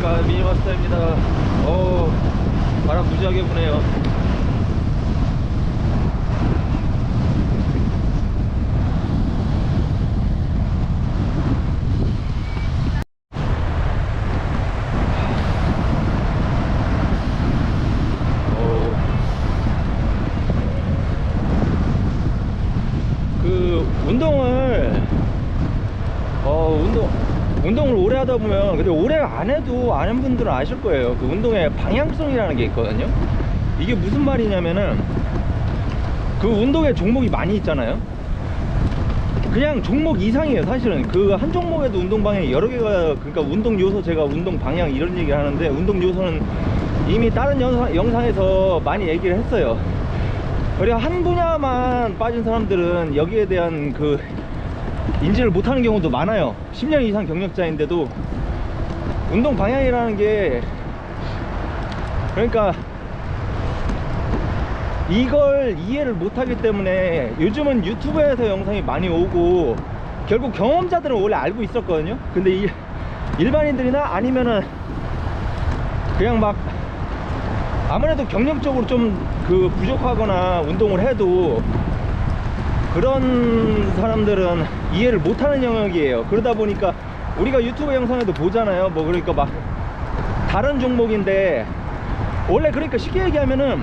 안녕하십니까, 미니마스터입니다. 바람 무지하게 부네요. 그 운동을 오래 하다 보면, 근데 오래 안 해도 아는 분들은 아실 거예요. 그 운동의 방향성이라는 게 있거든요. 이게 무슨 말이냐면은, 그 운동의 종목이 많이 있잖아요. 그냥 종목 이상이에요. 사실은 그 한 종목에도 운동 방향이 여러 개가, 그러니까 운동 요소, 제가 운동 방향 이런 얘기를 하는데, 운동 요소는 이미 다른 영상에서 많이 얘기를 했어요. 그리고 한 분야만 빠진 사람들은 여기에 대한 그 인지를 못하는 경우도 많아요. 10년 이상 경력자인데도 운동 방향이라는 게, 그러니까 이걸 이해를 못하기 때문에 요즘은 유튜브에서 영상이 많이 오고, 결국 경험자들은 원래 알고 있었거든요. 근데 이 일반인들이나 아니면은 그냥 막 아무래도 경력적으로 좀 그 부족하거나 운동을 해도 그런 사람들은 이해를 못하는 영역이에요. 그러다 보니까 우리가 유튜브 영상에도 보잖아요. 뭐 그러니까 막 다른 종목인데, 원래 그러니까 쉽게 얘기하면은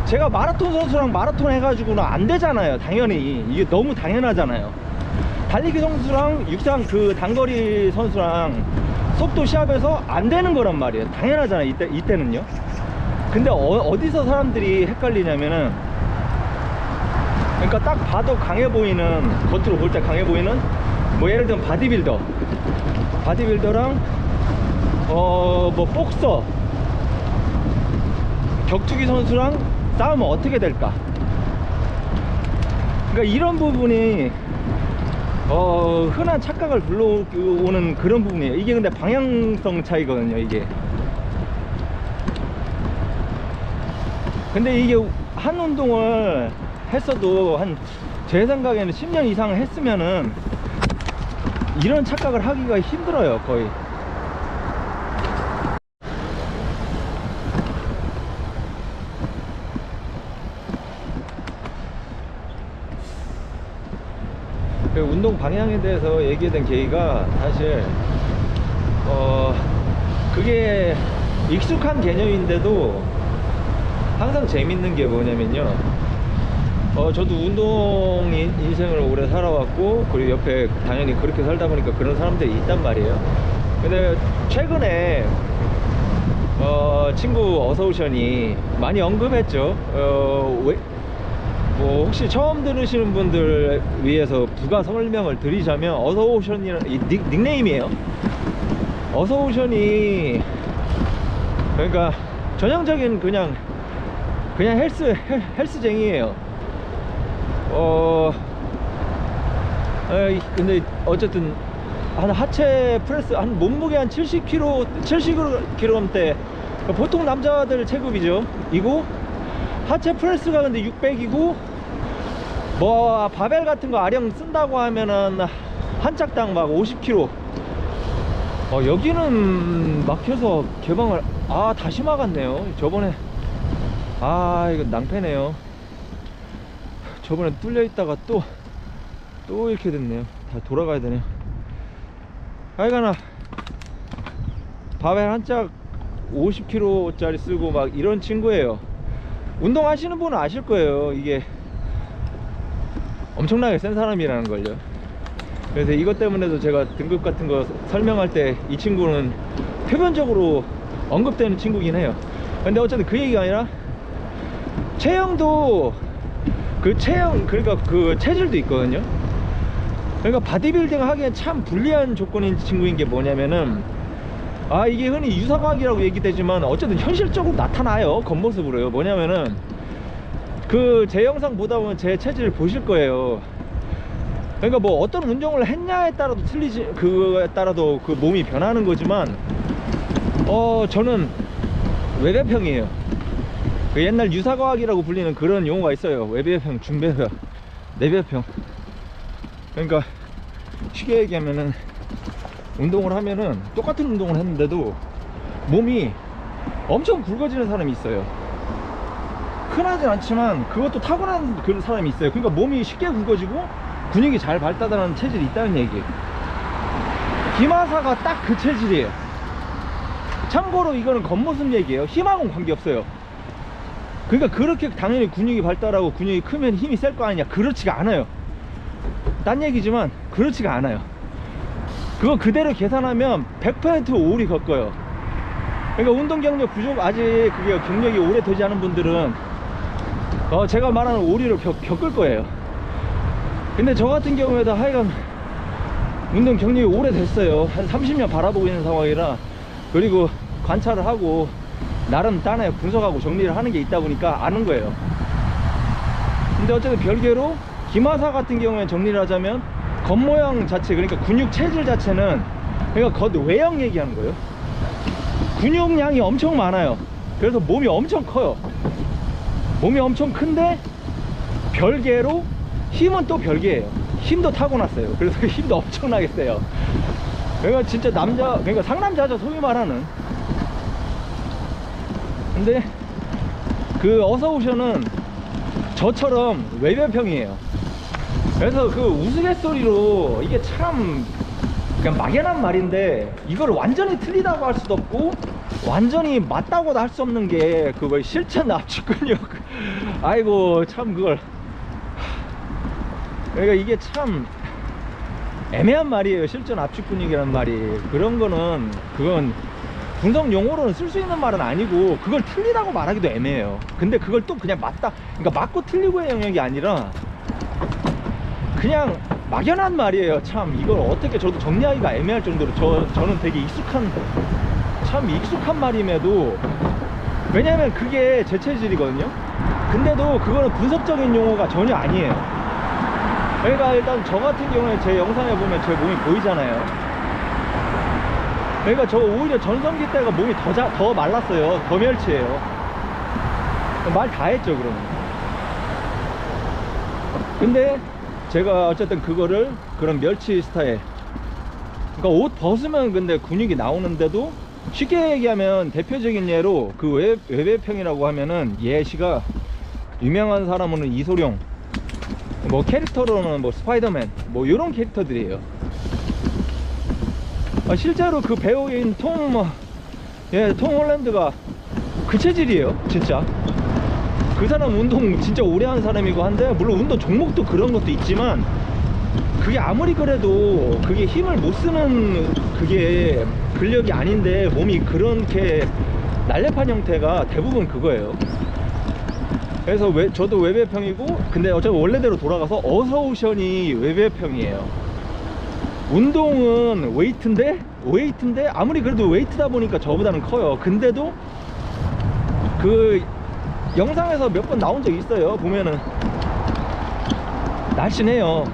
제가 마라톤 선수랑 마라톤 해가지고는 안 되잖아요. 당연히 이게 너무 당연하잖아요. 달리기 선수랑 육상 그 단거리 선수랑 속도 시합에서 안 되는 거란 말이에요. 당연하잖아요. 이때는요. 근데 어디서 사람들이 헷갈리냐면은, 그러니까 딱 봐도 강해 보이는, 겉으로 볼 때 강해 보이는, 뭐 예를 들면 바디빌더랑 뭐 복서, 격투기 선수랑 싸우면 어떻게 될까? 그러니까 이런 부분이 흔한 착각을 불러오는 그런 부분이에요. 이게 근데 방향성 차이거든요, 이게. 근데 이게 한 운동을 했어도 제 생각에는 10년 이상 했으면은 이런 착각을 하기가 힘들어요, 거의. 운동 방향에 대해서 얘기해 된 계기가, 사실 그게 익숙한 개념인데도 항상 재밌는 게 뭐냐면요, 저도 운동 인생을 오래 살아왔고, 그리고 옆에 당연히 그렇게 살다 보니까 그런 사람들이 있단 말이에요. 근데 최근에 친구 어서오션이 많이 언급했죠. 뭐 혹시 처음 들으시는 분들 위해서 부가 설명을 드리자면, 어서오션이라는 닉네임이에요. 어서오션이 그러니까 전형적인 그냥 헬스쟁이에요. 근데 어쨌든 한 하체 프레스, 한 몸무게 한 70kg대, 보통 남자들 체급이죠. 이고 하체 프레스가 근데 600이고, 뭐 바벨 같은 거 아령 쓴다고 하면은 한 짝당 막 50kg. 여기는 막혀서 개방을 다시 막았네요. 저번에 이거 낭패네요. 저번에 뚫려 있다가 또 이렇게 됐네요. 다 돌아가야 되네요. 하여간에 바벨 한 짝 50kg 짜리 쓰고 막 이런 친구예요. 운동하시는 분은 아실 거예요. 이게 엄청나게 센 사람이라는 걸요. 그래서 이것 때문에도 제가 등급 같은 거 설명할 때 이 친구는 표면적으로 언급되는 친구긴 해요. 근데 어쨌든 그 얘기가 아니라, 체형도 그러니까 그 체질도 있거든요. 그러니까 바디빌딩 하기엔 참 불리한 조건인 친구인 게 뭐냐면은, 이게 흔히 유사과학이라고 얘기되지만 어쨌든 현실적으로 나타나요. 겉모습으로요. 뭐냐면은, 그 제 영상 보다 보면 제 체질을 보실 거예요. 그러니까 뭐 어떤 운동을 했냐에 따라도 그거에 따라도 그 몸이 변하는 거지만, 저는 외배평이에요. 그 옛날 유사과학이라고 불리는 그런 용어가 있어요. 외배평, 중배평, 내배평. 그러니까 쉽게 얘기하면은 운동을 하면은 똑같은 운동을 했는데도 몸이 엄청 굵어지는 사람이 있어요. 흔하진 않지만 그것도 타고난 그런 사람이 있어요. 그러니까 몸이 쉽게 굵어지고 근육이 잘 발달하는 체질이 있다는 얘기예요. 김하사가 딱 그 체질이에요. 참고로 이거는 겉모습 얘기예요. 힘하고는 관계없어요. 그러니까 그렇게 당연히 근육이 발달하고 근육이 크면 힘이 셀 거 아니냐, 그렇지가 않아요. 딴 얘기지만 그렇지가 않아요. 그거 그대로 계산하면 100% 오리 겪어요. 그러니까 운동 경력 부족, 아직 그게 경력이 오래 되지 않은 분들은 제가 말하는 오리를 겪을 거예요. 근데 저 같은 경우에도 하여간 운동 경력이 오래 됐어요. 한 30년 바라보고 있는 상황이라, 그리고 관찰을 하고 나름 딴에 분석하고 정리를 하는 게 있다 보니까 아는 거예요. 근데 어쨌든 별개로 김하사 같은 경우에 정리를 하자면 겉모양 자체, 그러니까 근육 체질 자체는, 그러니까 겉 외형 얘기하는 거예요. 근육량이 엄청 많아요. 그래서 몸이 엄청 커요. 몸이 엄청 큰데 별개로 힘은 또 별개예요. 힘도 타고났어요. 그래서 힘도 엄청나게 세요. 그러니까 진짜 남자, 그러니까 상남자죠, 소위 말하는. 근데 그 어서오션은 저처럼 외별평이에요. 그래서 그 우스갯소리로, 이게 참 그냥 막연한 말인데 이걸 완전히 틀리다고 할 수도 없고 완전히 맞다고도 할 수 없는 게 그 뭐 실천 압축 근육. 아이고 참 그걸, 그러니까 이게 참 애매한 말이에요. 실전 압축 근육이라는 말이. 그런 거는, 그건 분석 용어로는 쓸 수 있는 말은 아니고 그걸 틀리다고 말하기도 애매해요. 근데 그걸 또 그냥 맞다, 그러니까 맞고 틀리고의 영역이 아니라 그냥 막연한 말이에요. 참 이걸 어떻게, 저도 정리하기가 애매할 정도로 저는 되게 참 익숙한 말임에도, 왜냐면 그게 제 체질이거든요. 근데도 그거는 분석적인 용어가 전혀 아니에요. 그러니까 일단 저 같은 경우에 제 영상에 보면 제 몸이 보이잖아요. 그러니까 저 오히려 전성기 때가 몸이 더 말랐어요. 더 멸치예요. 말 다 했죠 그러면. 근데 제가 어쨌든 그거를, 그런 멸치 스타일, 그러니까 옷 벗으면 근데 근육이 나오는데도, 쉽게 얘기하면 대표적인 예로 그 외배평이라고 하면은, 예시가 유명한 사람은 이소룡, 뭐 캐릭터로는 뭐 스파이더맨, 뭐 이런 캐릭터들이에요. 실제로 그 배우인 톰 홀랜드가 그 체질이에요 진짜. 그 사람 운동 진짜 오래 하는 사람이고 한데, 물론 운동 종목도 그런 것도 있지만 그게 아무리 그래도 그게 힘을 못 쓰는, 그게 근력이 아닌데 몸이 그렇게 날렵한 형태가 대부분 그거예요. 그래서 저도 외배평이고, 근데 어차피 원래대로 돌아가서 어서오션이 외배평이에요. 운동은 웨이트인데 아무리 그래도 웨이트다 보니까 저보다는 커요. 근데도 그 영상에서 몇 번 나온 적 있어요. 보면은 날씬해요.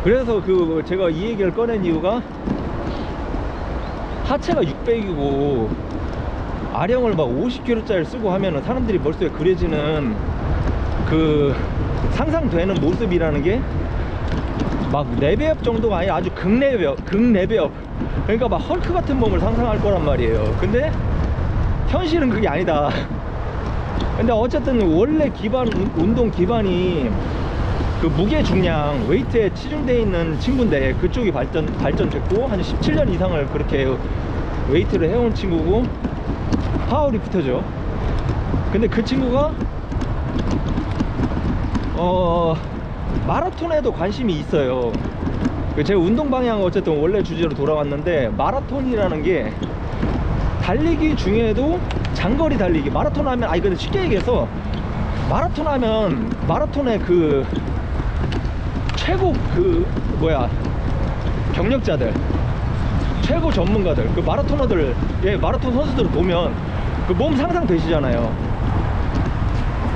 그래서 그 제가 이 얘기를 꺼낸 이유가, 하체가 600이고 아령을 막 50kg짜리 쓰고 하면은 사람들이 머릿속에 그려지는 그 상상되는 모습이라는 게 막 4배업 정도가 아니라 아주 극 4배업. 그러니까 막 헐크 같은 몸을 상상할 거란 말이에요. 근데 현실은 그게 아니다. 근데 어쨌든 원래 운동 기반이 그 무게 중량, 웨이트에 치중되어 있는 친구인데, 그쪽이 발전됐고 한 17년 이상을 그렇게 웨이트를 해온 친구고, 파워리프터죠. 근데 그 친구가 마라톤에도 관심이 있어요. 제 운동 방향은 어쨌든 원래 주제로 돌아왔는데, 마라톤이라는 게 달리기 중에도 장거리 달리기, 마라톤 하면, 근데 쉽게 얘기해서 마라톤 하면 마라톤의 그 최고 경력자들, 최고 전문가들, 그 마라토너들, 마라톤 선수들을 보면 그 몸 상상되시잖아요.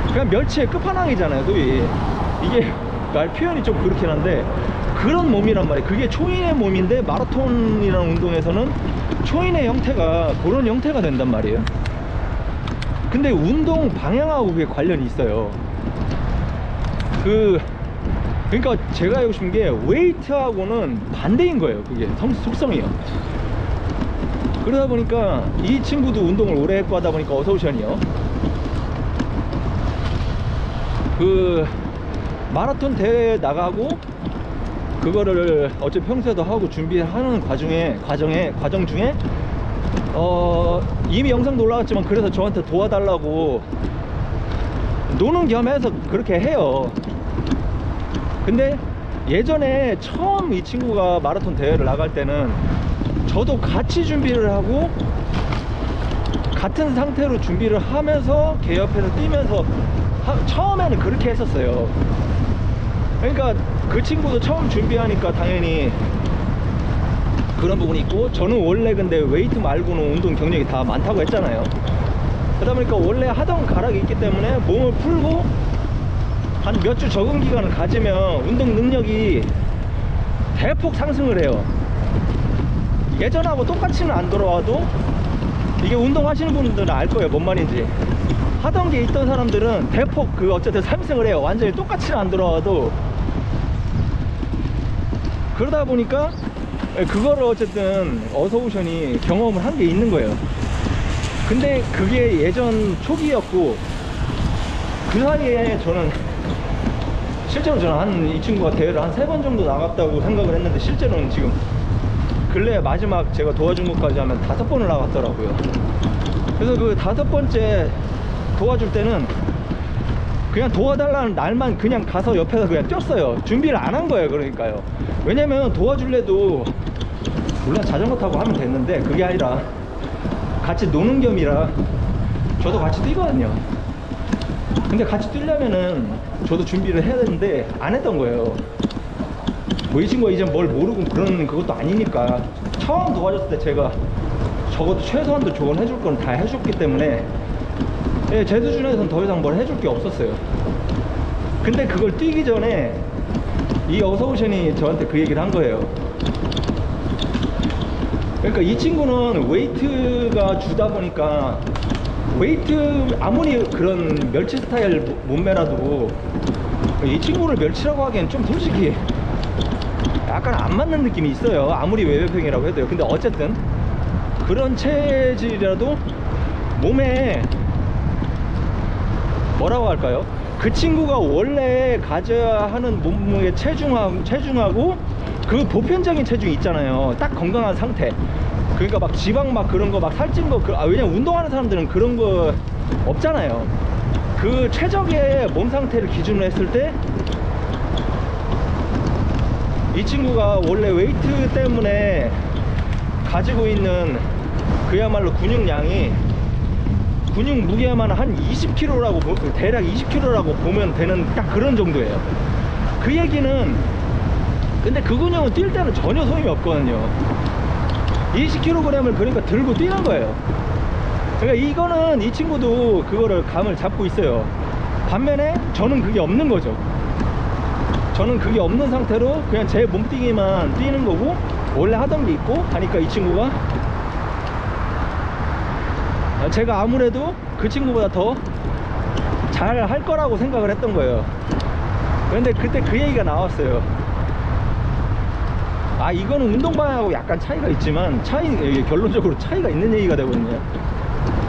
그냥 멸치의 끝판왕이잖아요, 소위. 이게 말 표현이 좀 그렇긴 한데 그런 몸이란 말이에요. 그게 초인의 몸인데, 마라톤이라는 운동에서는 초인의 형태가 그런 형태가 된단 말이에요. 근데 운동 방향하고 그게 관련이 있어요. 그러니까 제가 알고 싶은 게 웨이트하고는 반대인 거예요. 그게 속성이요. 그러다 보니까 이 친구도 운동을 오래 했고 하다 보니까 어서오션이요. 그 마라톤 대회에 나가고 그거를 어차피 평소에도 하고 준비하는 과정 중에 이미 영상도 올라갔지만 그래서 저한테 도와달라고 노는 겸해서 그렇게 해요. 근데 예전에 처음 이 친구가 마라톤 대회를 나갈 때는 저도 같이 준비를 하고 같은 상태로 준비를 하면서 걔 옆에서 뛰면서 처음에는 그렇게 했었어요. 그러니까 그 친구도 처음 준비하니까 당연히 그런 부분이 있고, 저는 원래 근데 웨이트 말고는 운동 경력이 다 많다고 했잖아요. 그러다 보니까 원래 하던 가락이 있기 때문에 몸을 풀고 한 몇 주 적응 기간을 가지면 운동 능력이 대폭 상승을 해요. 예전하고 똑같이는 안 돌아와도 이게 운동하시는 분들은 알 거예요, 뭔 말인지. 하던 게 있던 사람들은 대폭 어쨌든 상승을 해요. 완전히 똑같이는 안 돌아와도. 그러다 보니까 그거를 어쨌든 어서오션이 경험을 한 게 있는 거예요. 근데 그게 예전 초기였고, 그 사이에 실제로 저는 이 친구가 대회를 한 3번 정도 나갔다고 생각을 했는데, 실제로는 지금 근래 마지막 제가 도와준 것까지 하면 5번을 나갔더라고요. 그래서 그 5번째 도와줄 때는 그냥 도와달라는 날만 그냥 가서 옆에서 그냥 뛰었어요. 준비를 안 한 거예요. 그러니까요. 왜냐면 도와줄래도 물론 자전거 타고 하면 됐는데, 그게 아니라 같이 노는 겸이라 저도 같이 뛰거든요. 근데 같이 뛰려면은 저도 준비를 해야 되는데 안 했던 거예요. 뭐 이 친구가 이제 뭘 모르고 그런 그것도 아니니까. 처음 도와줬을 때 제가 적어도 최소한도 조언해줄 건 다 해줬기 때문에 제 수준에서는 더 이상 뭘 해줄 게 없었어요. 근데 그걸 뛰기 전에 이 어서오션이 저한테 그 얘기를 한 거예요. 그러니까 이 친구는 웨이트가 주다 보니까, 웨이트 아무리 그런 멸치 스타일 몸매라도 이 친구를 멸치라고 하기엔 좀 솔직히 약간 안 맞는 느낌이 있어요. 아무리 외배평이라고 해도요. 근데 어쨌든 그런 체질이라도 몸에 뭐라고 할까요? 그 친구가 원래 가져야 하는 몸무게 체중하고 그 보편적인 체중이 있잖아요. 딱 건강한 상태. 그러니까 막 지방 막 그런 거 막 살찐 거 왜냐면 운동하는 사람들은 그런 거 없잖아요. 그 최적의 몸 상태를 기준으로 했을 때 이 친구가 원래 웨이트 때문에 가지고 있는 그야말로 근육량이, 근육 무게만 한 20kg라고 대략 20kg라고 보면 되는 딱 그런 정도예요. 그 얘기는, 근데 그 근육은 뛸 때는 전혀 소용이 없거든요. 20kg을 그러니까 들고 뛰는 거예요. 그러니까 이거는 이 친구도 그거를 감을 잡고 있어요. 반면에 저는 그게 없는 거죠. 저는 그게 없는 상태로 그냥 제 몸뛰기만 뛰는 거고, 원래 하던 게 있고 하니까 이 친구가, 제가 아무래도 그 친구보다 더 잘 할 거라고 생각을 했던 거예요. 그런데 그때 그 얘기가 나왔어요. 이거는 운동 방향하고 약간 차이가 있지만, 결론적으로 차이가 있는 얘기가 되거든요.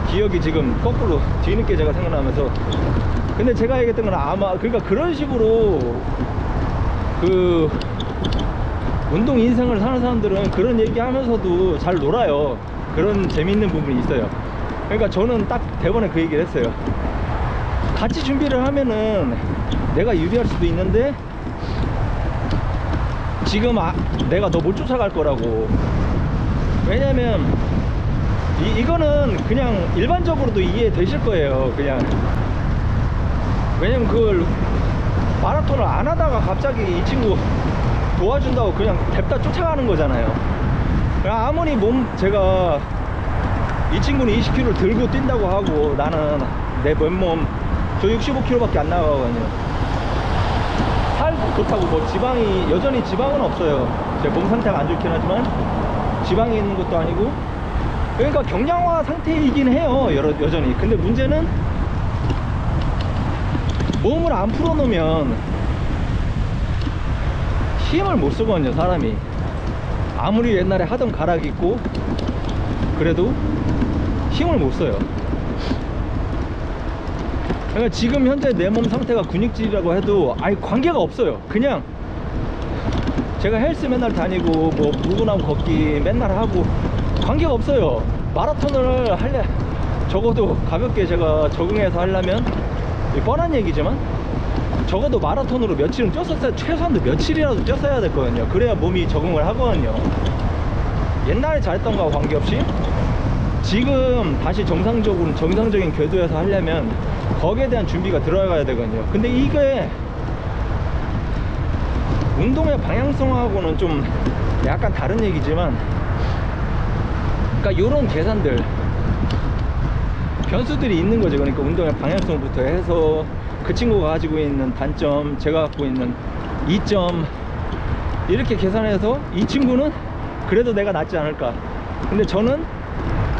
기억이 지금 거꾸로 뒤늦게 제가 생각나면서. 근데 제가 얘기했던 건 아마 그러니까 그런 식으로 그 운동 인생을 사는 사람들은 그런 얘기 하면서도 잘 놀아요. 그런 재밌는 부분이 있어요. 그러니까 저는 딱 대본에 그 얘기를 했어요. 같이 준비를 하면은 내가 유리할 수도 있는데, 지금 내가 너 못 쫓아갈 거라고. 왜냐면 이거는 그냥 일반적으로도 이해되실 거예요. 그냥 왜냐면 그걸 마라톤을 안 하다가 갑자기 이 친구 도와준다고 그냥 냅다 쫓아가는 거잖아요. 아무리 제가 이 친구는 20kg 들고 뛴다고 하고, 나는 내 맨몸 저 65kg밖에 안 나가거든요. 살도 좋다고 뭐 지방이, 여전히 지방은 없어요. 제 몸 상태가 안 좋긴 하지만 지방이 있는 것도 아니고, 그러니까 경량화 상태이긴 해요, 여전히. 근데 문제는 몸을 안 풀어놓으면 힘을 못 쓰거든요. 사람이 아무리 옛날에 하던 가락이 있고 그래도 힘을 못 써요. 그러니까 지금 현재 내 몸 상태가 근육질이라고 해도 아예 관계가 없어요. 그냥 제가 헬스 맨날 다니고 뭐 무근하고 걷기 맨날 하고 관계가 없어요. 마라톤을 할래 적어도 가볍게 제가 적응해서 하려면 뻔한 얘기지만 적어도 마라톤으로 며칠은 뛰었었어야, 최소한도 며칠이라도 뛰었어야 됐거든요. 그래야 몸이 적응을 하거든요. 옛날에 잘했던 거와 관계없이 지금 다시 정상적인 궤도에서 하려면 거기에 대한 준비가 들어가야 되거든요. 근데 이게 운동의 방향성하고는 좀 약간 다른 얘기지만, 그러니까 요런 계산들 변수들이 있는 거죠. 그러니까 운동의 방향성부터 해서 그 친구가 가지고 있는 단점, 제가 갖고 있는 이점, 이렇게 계산해서 이 친구는 그래도 내가 낫지 않을까. 근데 저는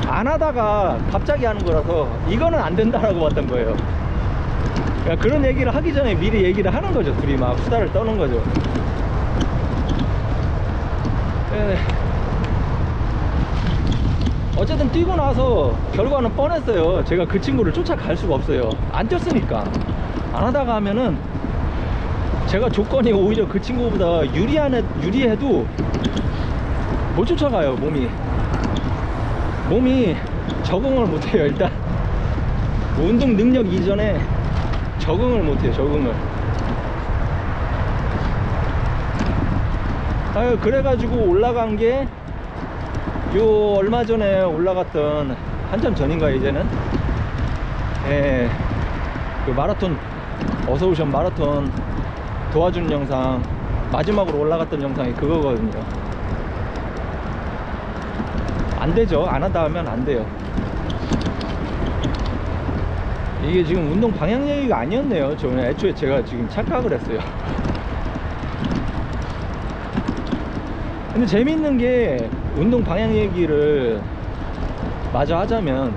안 하다가 갑자기 하는 거라서 이거는 안 된다라고 봤던 거예요. 그러니까 그런 얘기를 하기 전에 미리 얘기를 하는 거죠. 둘이 막 수다를 떠는 거죠. 어쨌든 뛰고 나서 결과는 뻔했어요. 제가 그 친구를 쫓아갈 수가 없어요. 안 뛰었으니까. 안 하다가 하면은 제가 조건이 오히려 그 친구보다 유리해도 못 쫓아가요. 몸이 적응을 못해요. 일단 운동 능력 이전에 적응을 못해요. 그래가지고 올라간 게 요 얼마 전에 올라갔던 한참 전인가 이제는 그 마라톤 어서오션 마라톤 도와준 영상, 마지막으로 올라갔던 영상이 그거거든요. 안 되죠. 안 하다 하면 안 돼요. 이게 지금 운동 방향 얘기가 아니었네요. 저는 애초에 제가 지금 착각을 했어요. 근데 재밌는 게 운동 방향 얘기를 마저 하자면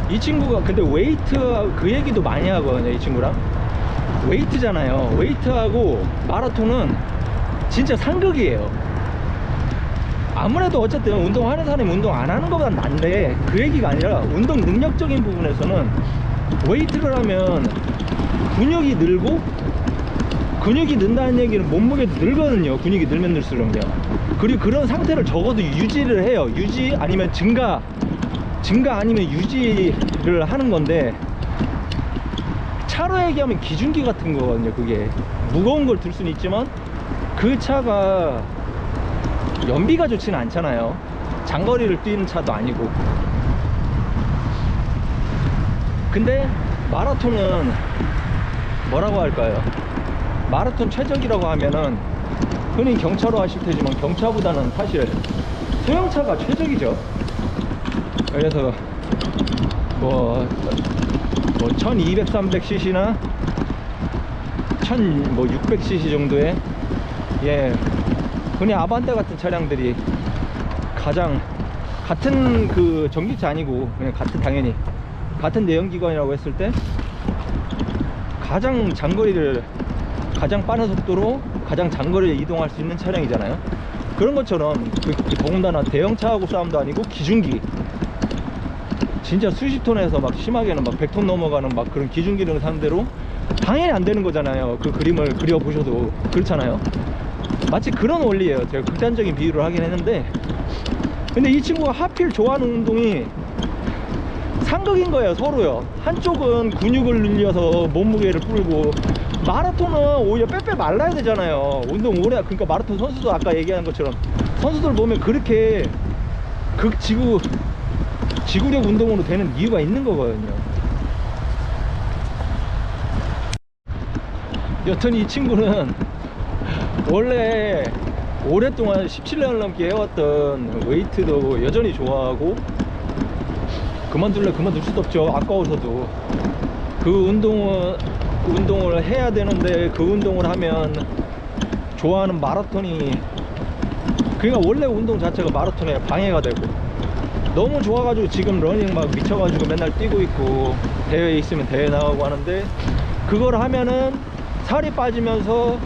이 친구가 근데 웨이트 그 얘기도 많이 하거든요. 이 친구랑 웨이트잖아요. 웨이트하고 마라톤은 진짜 상극이에요. 아무래도 어쨌든 운동하는 사람이 운동 안 하는 것보다 난데 그 얘기가 아니라 운동 능력적인 부분에서는 웨이트를 하면 근육이 늘고, 근육이 는다는 얘기는 몸무게도 늘거든요. 근육이 늘면 늘수록요. 그리고 그런 상태를 적어도 유지를 해요. 유지 아니면 증가 아니면 유지를 하는 건데, 차로 얘기하면 기준기 같은 거거든요. 그게 무거운 걸 들 수는 있지만 그 차가 연비가 좋지는 않잖아요. 장거리를 뛰는 차도 아니고. 근데 마라톤은 뭐라고 할까요? 마라톤 최적이라고 하면은 흔히 경차로 하실 테지만 경차보다는 사실 소형차가 최적이죠. 그래서 뭐 1200, 300cc나 1600cc 정도의 흔히 아반떼 같은 차량들이 가장, 같은 그 전기차 아니고 그냥 당연히 같은 내연기관이라고 했을 때 가장 장거리를 가장 빠른 속도로 가장 장거리를 이동할 수 있는 차량이잖아요. 그런 것처럼 더군다나 대형차하고 싸움도 아니고 기중기, 진짜 수십 톤에서 막 심하게는 막 100톤 넘어가는 막 그런 기중기를 상대로 당연히 안 되는 거잖아요. 그 그림을 그려보셔도 그렇잖아요. 마치 그런 원리예요. 제가 극단적인 비유를 하긴 했는데, 근데 이 친구가 하필 좋아하는 운동이 상극인 거예요. 서로요. 한쪽은 근육을 늘려서 몸무게를 불고, 마라톤은 오히려 빼빼 말라야 되잖아요. 운동 오래. 그러니까 마라톤 선수도 아까 얘기한 것처럼 선수들 보면 그렇게 지구력 운동으로 되는 이유가 있는 거거든요. 여튼 이 친구는 원래 오랫동안 17년을 넘게 해왔던 웨이트도 여전히 좋아하고, 그만둘 수도 없죠. 아까워서도. 그 운동을 해야 되는데 그 운동을 하면 좋아하는 마라톤이, 그러니까 원래 운동 자체가 마라톤에 방해가 되고, 너무 좋아가지고 지금 러닝 막 미쳐가지고 맨날 뛰고 있고, 대회에 있으면 대회 나가고 하는데, 그걸 하면은 살이 빠지면서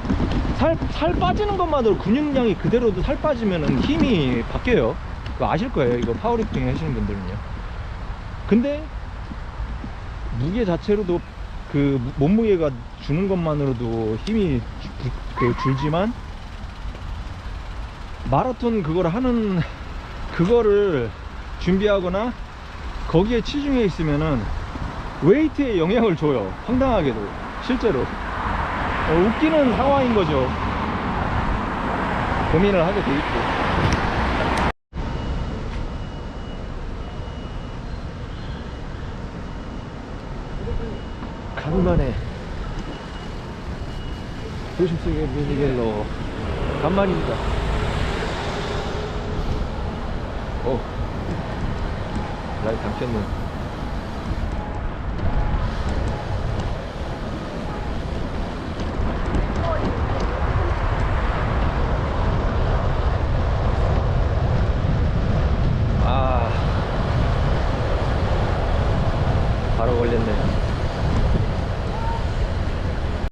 살 빠지는 것만으로 근육량이 그대로도 살 빠지면은 힘이 바뀌어요. 그거 아실 거예요. 이거 파워리프팅 하시는 분들은요. 근데 무게 자체로도 그 몸무게가 주는 것만으로도 힘이 줄지만 마라톤 그거를 하는 그거를 준비하거나 거기에 치중해 있으면은 웨이트에 영향을 줘요. 황당하게도 실제로 웃기는 상황인 거죠. 고민을 하게 돼 있고. 간만에 도심 속의 미니갤러 간만입니다. 라이트 안 켰네. 바로 걸렸네.